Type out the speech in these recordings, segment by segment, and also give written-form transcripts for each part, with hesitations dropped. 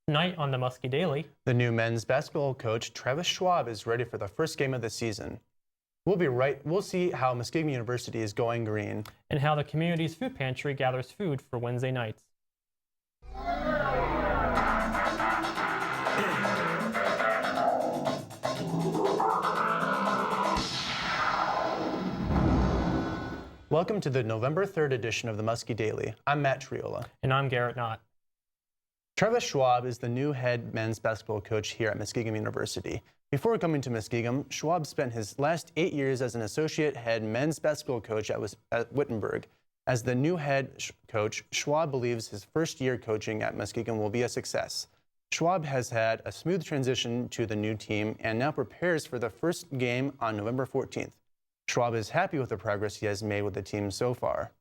Tonight on the Muskie Daily, the new men's basketball coach Travis Schwab is ready for the first game of the season. We'll see how Muskegon University is going green. And how the community's food pantry gathers food for Wednesday nights. Welcome to the November 3rd edition of the Muskie Daily. I'm Matt Triola. And I'm Garrett Knott. Travis Schwab is the new head men's basketball coach here at Muskegon University. Before coming to Muskegon, Schwab spent his last 8 years as an associate head men's basketball coach at Wittenberg. As the new head coach, Schwab believes his first year coaching at Muskegon will be a success. Schwab has had a smooth transition to the new team and now prepares for the first game on November 14th. Schwab is happy with the progress he has made with the team so far.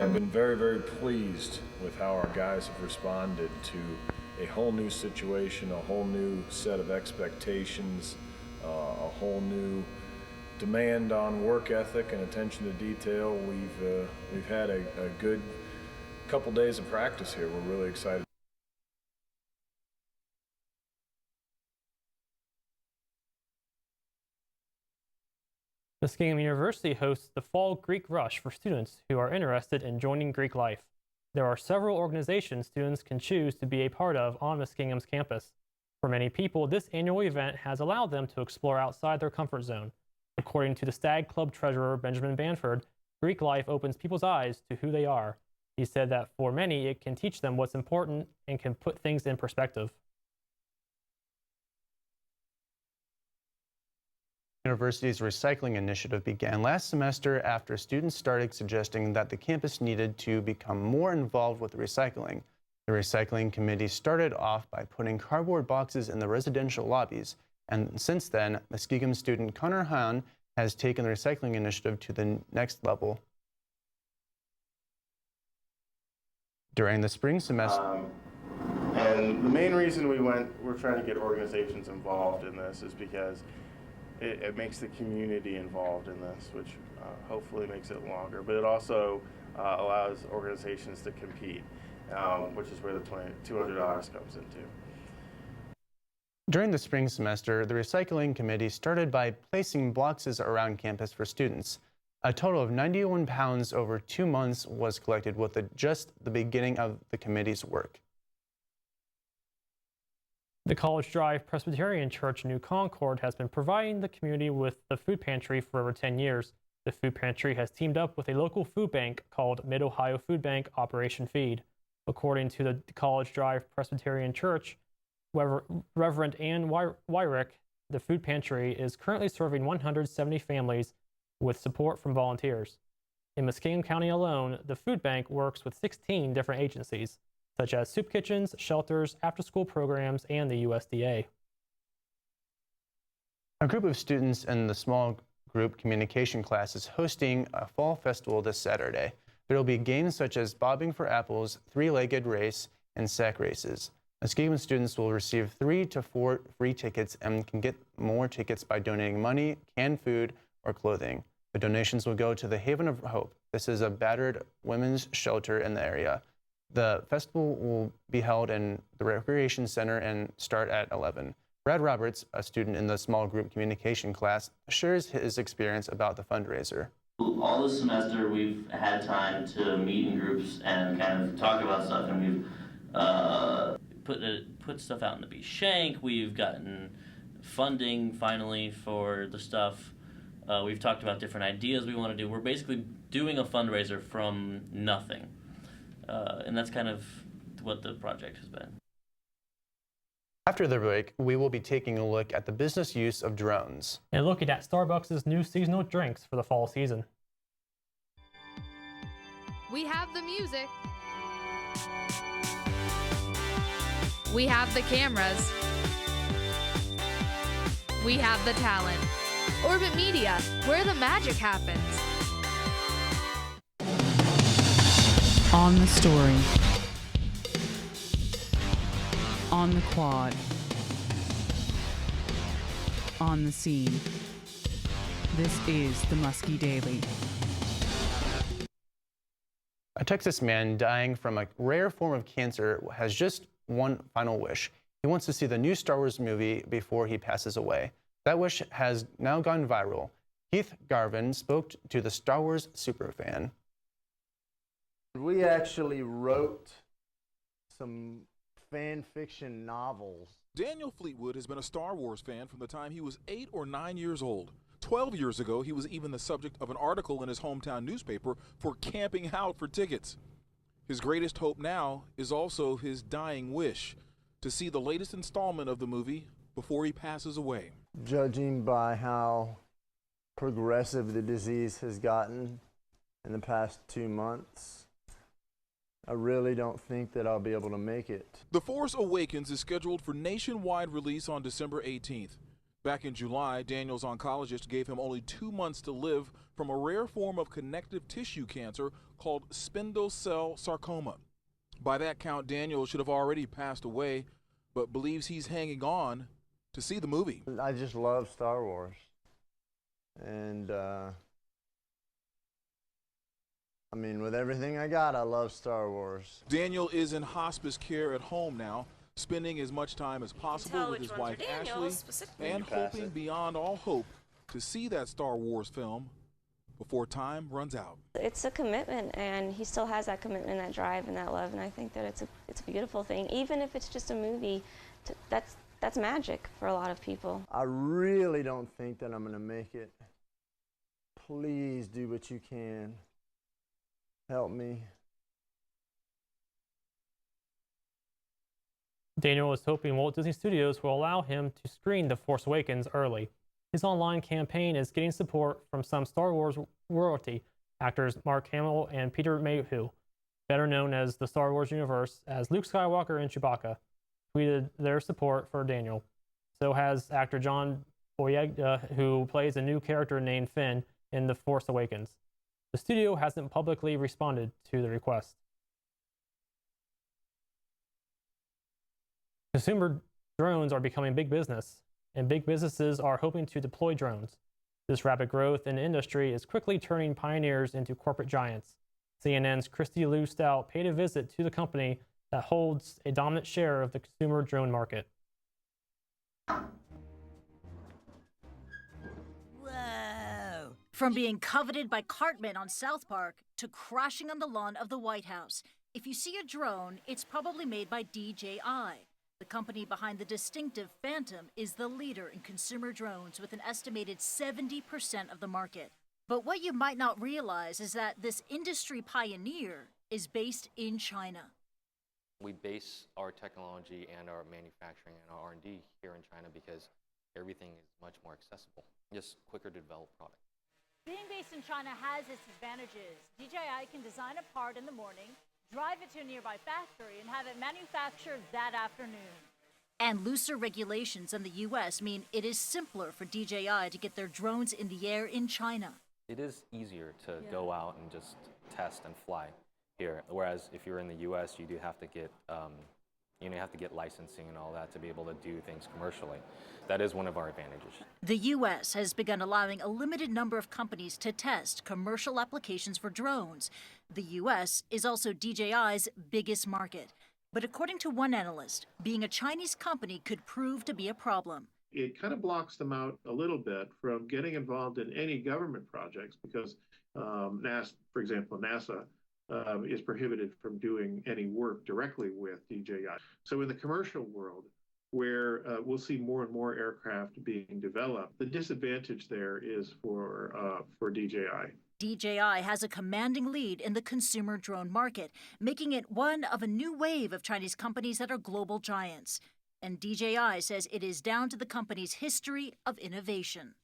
I've been very, very pleased with how our guys have responded to a whole new situation, a whole new set of expectations, a whole new demand on work ethic and attention to detail. We've had a good couple days of practice here. We're really excited. Muskegon University hosts the Fall Greek Rush for students who are interested in joining Greek life. There are several organizations students can choose to be a part of on Muskegon's campus. For many people, this annual event has allowed them to explore outside their comfort zone. According to the Stag Club treasurer, Benjamin Banford, Greek life opens people's eyes to who they are. He said that for many, it can teach them what's important and can put things in perspective. University's recycling initiative began last semester after students started suggesting that the campus needed to become more involved with recycling. The recycling committee started off by putting cardboard boxes in the residential lobbies, and since then, Muskegon student Connor Hahn has taken the recycling initiative to the next level. During the spring semester, and the main reason we're trying to get organizations involved in this is because it makes the community involved in this, which hopefully makes it longer, but it also allows organizations to compete, which is where the $200 comes into. During the spring semester, the recycling committee started by placing boxes around campus for students. A total of 91 pounds over 2 months was collected with just the beginning of the committee's work. The College Drive Presbyterian Church New Concord has been providing the community with the food pantry for over 10 years. The food pantry has teamed up with a local food bank called Mid-Ohio Food Bank Operation Feed. According to the College Drive Presbyterian Church, Reverend Ann Wyrick, the food pantry is currently serving 170 families with support from volunteers. In Muskegon County alone, the food bank works with 16 different agencies, such as soup kitchens, shelters, after-school programs, and the USDA. A group of students in the small group communication class is hosting a fall festival this Saturday. There will be games such as bobbing for apples, three-legged race, and sack races. Muskegon students will receive 3 to 4 free tickets and can get more tickets by donating money, canned food, or clothing. The donations will go to the Haven of Hope. This is a battered women's shelter in the area. The festival will be held in the Recreation Center and start at 11. Brad Roberts, a student in the small group communication class, shares his experience about the fundraiser. All this semester, we've had time to meet in groups and kind of talk about stuff, and we've put stuff out in the B Shank. We've gotten funding finally for the stuff. We've talked about different ideas we want to do. We're basically doing a fundraiser from nothing. And that's kind of what the project has been. After the break, we will be taking a look at the business use of drones. And looking at Starbucks' new seasonal drinks for the fall season. We have the music. We have the cameras. We have the talent. Orbit Media, where the magic happens. On the story. On the quad. On the scene. This is the Muskie Daily. A Texas man dying from a rare form of cancer has just one final wish. He wants to see the new Star Wars movie before he passes away. That wish has now gone viral. Keith Garvin spoke to the Star Wars superfan. We actually wrote some fan fiction novels. Daniel Fleetwood has been a Star Wars fan from the time he was 8 or 9 years old. 12 years ago, he was even the subject of an article in his hometown newspaper for camping out for tickets. His greatest hope now is also his dying wish to see the latest installment of the movie before he passes away. Judging by how progressive the disease has gotten in the past 2 months, I really don't think that I'll be able to make it. The Force Awakens is scheduled for nationwide release on December 18th. Back in July, Daniel's oncologist gave him only 2 months to live from a rare form of connective tissue cancer called spindle cell sarcoma. By that count, Daniel should have already passed away, but believes he's hanging on to see the movie. I just love Star Wars. And, I mean, with everything I got, I love Star Wars. Daniel is in hospice care at home now, spending as much time as possible with his wife Ashley, and hoping beyond all hope to see that Star Wars film before time runs out. It's a commitment, and he still has that commitment, that drive, and that love, and I think that it's a beautiful thing. Even if it's just a movie, that's magic for a lot of people. I really don't think that I'm going to make it. Please do what you can. Help me. Daniel is hoping Walt Disney Studios will allow him to screen The Force Awakens early. His online campaign is getting support from some Star Wars royalty, actors Mark Hamill and Peter Mayhew, better known as the Star Wars universe as Luke Skywalker and Chewbacca, tweeted their support for Daniel. So has actor John Boyega, who plays a new character named Finn in The Force Awakens. The studio hasn't publicly responded to the request. Consumer drones are becoming big business, and big businesses are hoping to deploy drones. This rapid growth in the industry is quickly turning pioneers into corporate giants. CNN's Christy Lou Stout paid a visit to the company that holds a dominant share of the consumer drone market. Whoa! From being coveted by Cartman on South Park to crashing on the lawn of the White House, if you see a drone, it's probably made by DJI. The company behind the distinctive Phantom is the leader in consumer drones with an estimated 70% of the market. But what you might not realize is that this industry pioneer is based in China. We base our technology and our manufacturing and our R&D here in China because everything is much more accessible, just quicker to develop products. Being based in China has its advantages. DJI can design a part in the morning, drive it to a nearby factory, and have it manufactured that afternoon. And looser regulations in the U.S. mean it is simpler for DJI to get their drones in the air in China. It is easier to go out and just test and fly here, whereas if you're in the U.S., you do have to get you have to get licensing and all that to be able to do things commercially. That is one of our advantages. The U.S. has begun allowing a limited number of companies to test commercial applications for drones. The U.S. is also DJI's biggest market. But according to one analyst, being a Chinese company could prove to be a problem. It kind of blocks them out a little bit from getting involved in any government projects because NASA, for example, NASA is prohibited from doing any work directly with DJI. So in the commercial world, where we'll see more and more aircraft being developed, the disadvantage there is for DJI. DJI has a commanding lead in the consumer drone market, making it one of a new wave of Chinese companies that are global giants. And DJI says it is down to the company's history of innovation.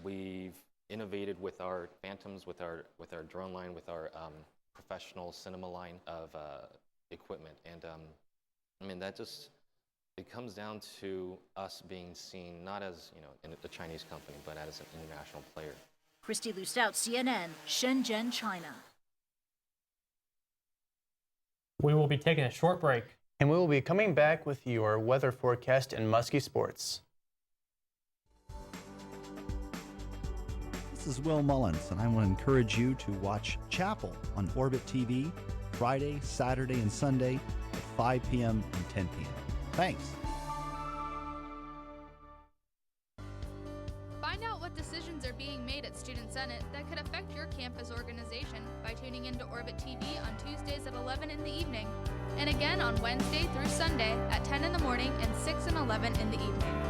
We've innovated with our Phantoms, with our drone line, with our professional cinema line of equipment, and I mean that just it comes down to us being seen not as a Chinese company, but as an international player. Christy Lou Stout, CNN, Shenzhen, China. We will be taking a short break. And we will be coming back with your weather forecast and Muskie Sports. This is Will Mullins, and I want to encourage you to watch Chapel on Orbit TV Friday, Saturday, and Sunday at 5 p.m. and 10 p.m. Thanks. Find out what decisions are being made at Student Senate that could affect your campus organization by tuning into Orbit TV on Tuesdays at 11 in the evening, and again on Wednesday through Sunday at 10 in the morning and 6 and 11 in the evening.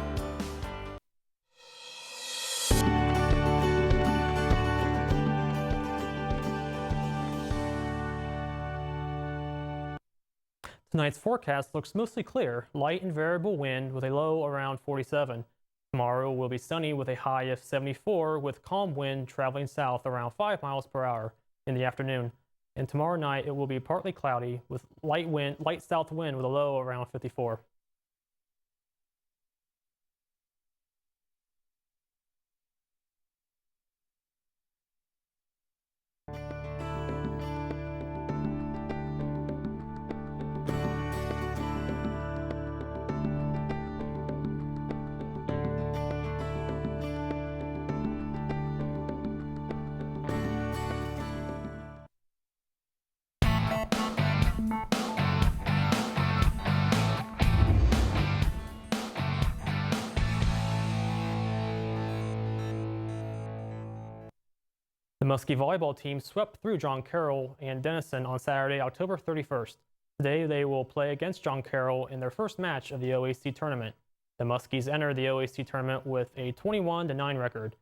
Tonight's forecast looks mostly clear, light and variable wind with a low around 47. Tomorrow will be sunny with a high of 74 with calm wind traveling south around 5 miles per hour in the afternoon. And tomorrow night it will be partly cloudy with light south wind with a low around 54. The Muskie volleyball team swept through John Carroll and Denison on Saturday, October 31st. Today they will play against John Carroll in their first match of the OAC tournament. The Muskies entered the OAC tournament with a 21-9 record.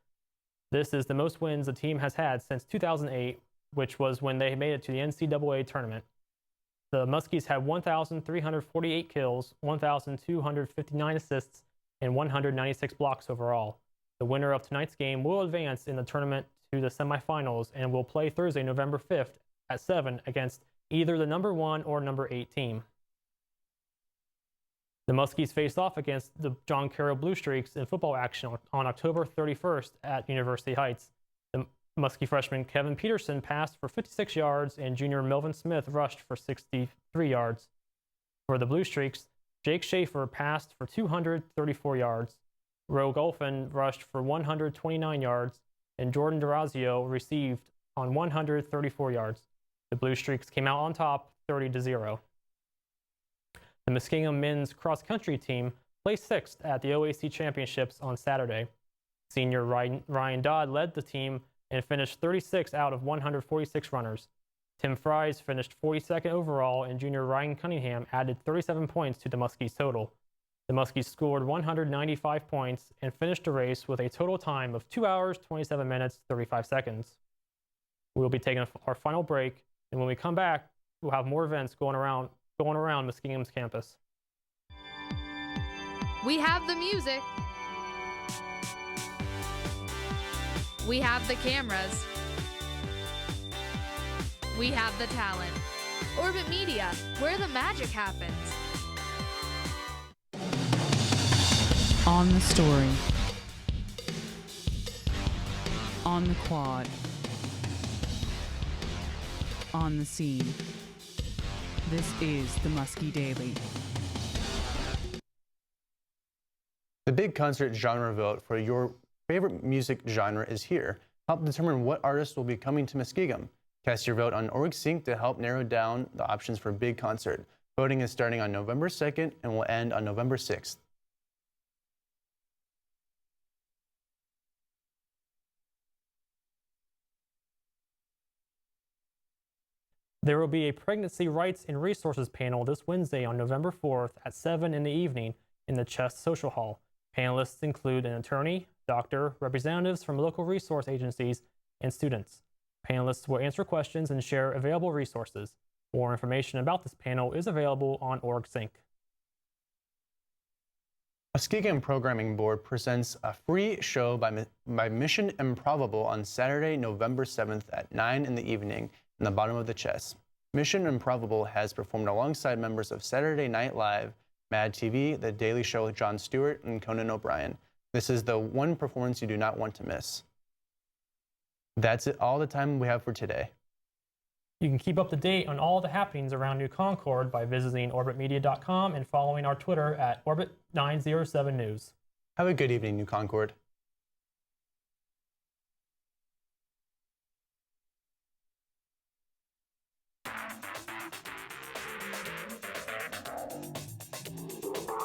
This is the most wins the team has had since 2008, which was when they made it to the NCAA tournament. The Muskies had 1,348 kills, 1,259 assists, and 196 blocks overall. The winner of tonight's game will advance in the tournament to the semifinals and will play Thursday, November 5th at 7 against either the number 1 or number 8 team. The Muskies faced off against the John Carroll Blue Streaks in football action on October 31st at University Heights. The Muskie freshman Kevin Peterson passed for 56 yards and junior Melvin Smith rushed for 63 yards. For the Blue Streaks, Jake Schaefer passed for 234 yards. Ro Golfin rushed for 129 yards, and Jordan Durazio received on 134 yards. The Blue Streaks came out on top 30-0. The Muskingum men's cross-country team placed 6th at the OAC Championships on Saturday. Senior Ryan Dodd led the team and finished 36 out of 146 runners. Tim Fries finished 42nd overall, and junior Ryan Cunningham added 37 points to the Muskies' total. The Muskies scored 195 points and finished the race with a total time of 2 hours, 27 minutes, 35 seconds. We'll be taking our final break, and when we come back, we'll have more events going around Muskingum's campus. We have the music. We have the cameras. We have the talent. Orbit Media, where the magic happens. On the story. On the quad. On the scene. This is the Muskie Daily. The big concert genre vote for your favorite music genre is here. Help determine what artists will be coming to Muskingum. Cast your vote on OrgSync to help narrow down the options for big concert. Voting is starting on November 2nd and will end on November 6th. There will be a Pregnancy Rights and Resources panel this Wednesday on November 4th at 7 in the evening in the Chest Social Hall. Panelists include an attorney, doctor, representatives from local resource agencies, and students. Panelists will answer questions and share available resources. More information about this panel is available on OrgSync. Muskegon Programming Board presents a free show by Mission Improbable on Saturday, November 7th at 9 in the evening in the bottom of the chest. Mission Improbable has performed alongside members of Saturday Night Live, Mad TV, The Daily Show with Jon Stewart, and Conan O'Brien. This is the one performance you do not want to miss. That's all the time we have for today. You can keep up to date on all the happenings around New Concord by visiting orbitmedia.com and following our Twitter at Orbit907 News. Have a good evening, New Concord.